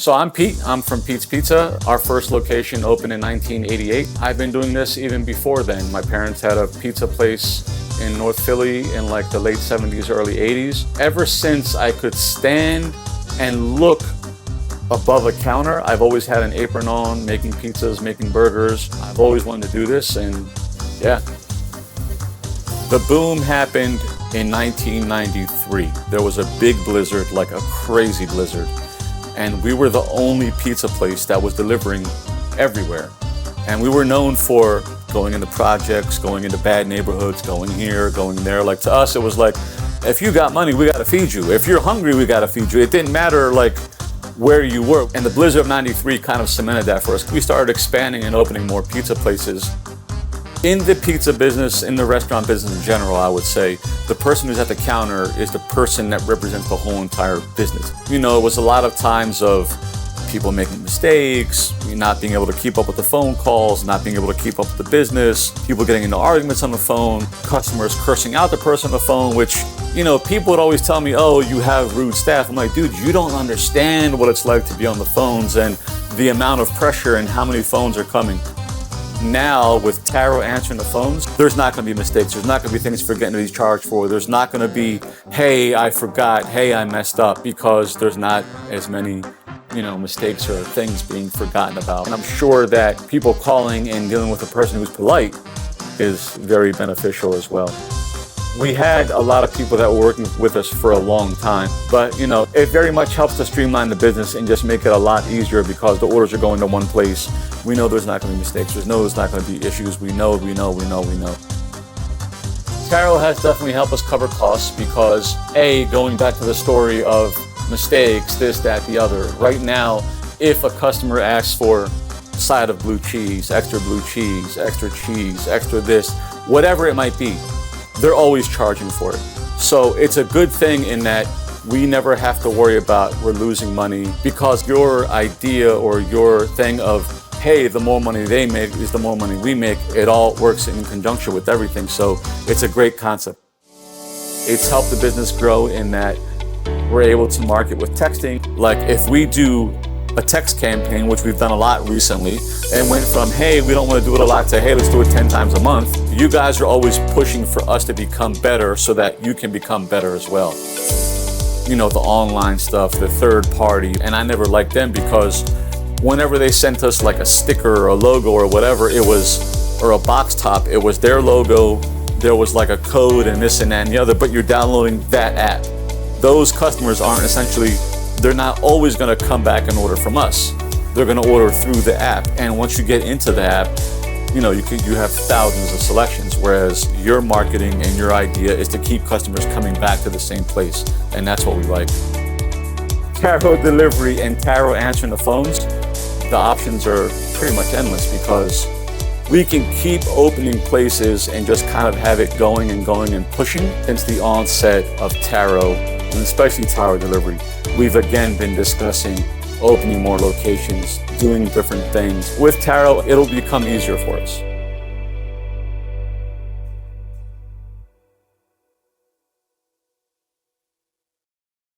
So I'm Pete, I'm from Pete's Pizza. Our first location opened in 1988. I've been doing this even before then. My parents had a pizza place in North Philly in like the late 70s, early 80s. Ever since I could stand and look above a counter, I've always had an apron on, making pizzas, making burgers. I've always wanted to do this, and yeah. The boom happened in 1993. There was a big blizzard, like a crazy blizzard. And we were the only pizza place that was delivering everywhere. And we were known for going into projects, going into bad neighborhoods, going here, going there. Like, to us, it was like, if you got money, we gotta feed you. If you're hungry, we gotta feed you. It didn't matter like where you were. And the blizzard of 93 kind of cemented that for us. We started expanding and opening more pizza places. In the pizza business, in the restaurant business in general, I would say, the person who's at the counter is the person that represents the whole entire business. You know, it was a lot of times of people making mistakes, not being able to keep up with the phone calls, not being able to keep up with the business, people getting into arguments on the phone, customers cursing out the person on the phone, which, you know, people would always tell me, oh, you have rude staff. I'm like, dude, you don't understand what it's like to be on the phones and the amount of pressure and how many phones are coming. Now, with Tarro answering the phones, there's not going to be mistakes. There's not going to be things forgetting to be charged for. There's not going to be, hey, I forgot, hey, I messed up, because there's not as many, you know, mistakes or things being forgotten about. And I'm sure that people calling and dealing with a person who's polite is very beneficial as well. We had a lot of people that were working with us for a long time, but, you know, it very much helps to streamline the business and just make it a lot easier, because the orders are going to one place. We know there's not going to be mistakes. There's not going to be issues. We know. Tarro has definitely helped us cover costs because, A, going back to the story of mistakes, this, that, the other. Right now, if a customer asks for a side of blue cheese, extra cheese, extra this, whatever it might be, they're always charging for it. So it's a good thing in that we never have to worry about we're losing money, because your idea or your thing of, hey, the more money they make is the more money we make, it all works in conjunction with everything. So it's a great concept. It's helped the business grow in that we're able to market with texting. Like, if we do a text campaign, which we've done a lot recently, and went from, hey, we don't want to do it a lot, to, hey, let's do it 10 times a month. You guys are always pushing for us to become better so that you can become better as well. You know, the online stuff, the third party, and I never liked them, because whenever they sent us like a sticker or a logo or whatever, it was, or a box top, it was their logo, there was like a code and this and that and the other, but you're downloading that app. Those customers aren't essentially, they're not always going to come back and order from us. They're going to order through the app. And once you get into the app, you know, you have thousands of selections, whereas your marketing and your idea is to keep customers coming back to the same place. And that's what we like. Tarro delivery and Tarro answering the phones, the options are pretty much endless, because we can keep opening places and just kind of have it going and pushing. Since the onset of Tarro, and especially Tarro delivery, we've again been discussing opening more locations, doing different things. With Tarro, it'll become easier for us.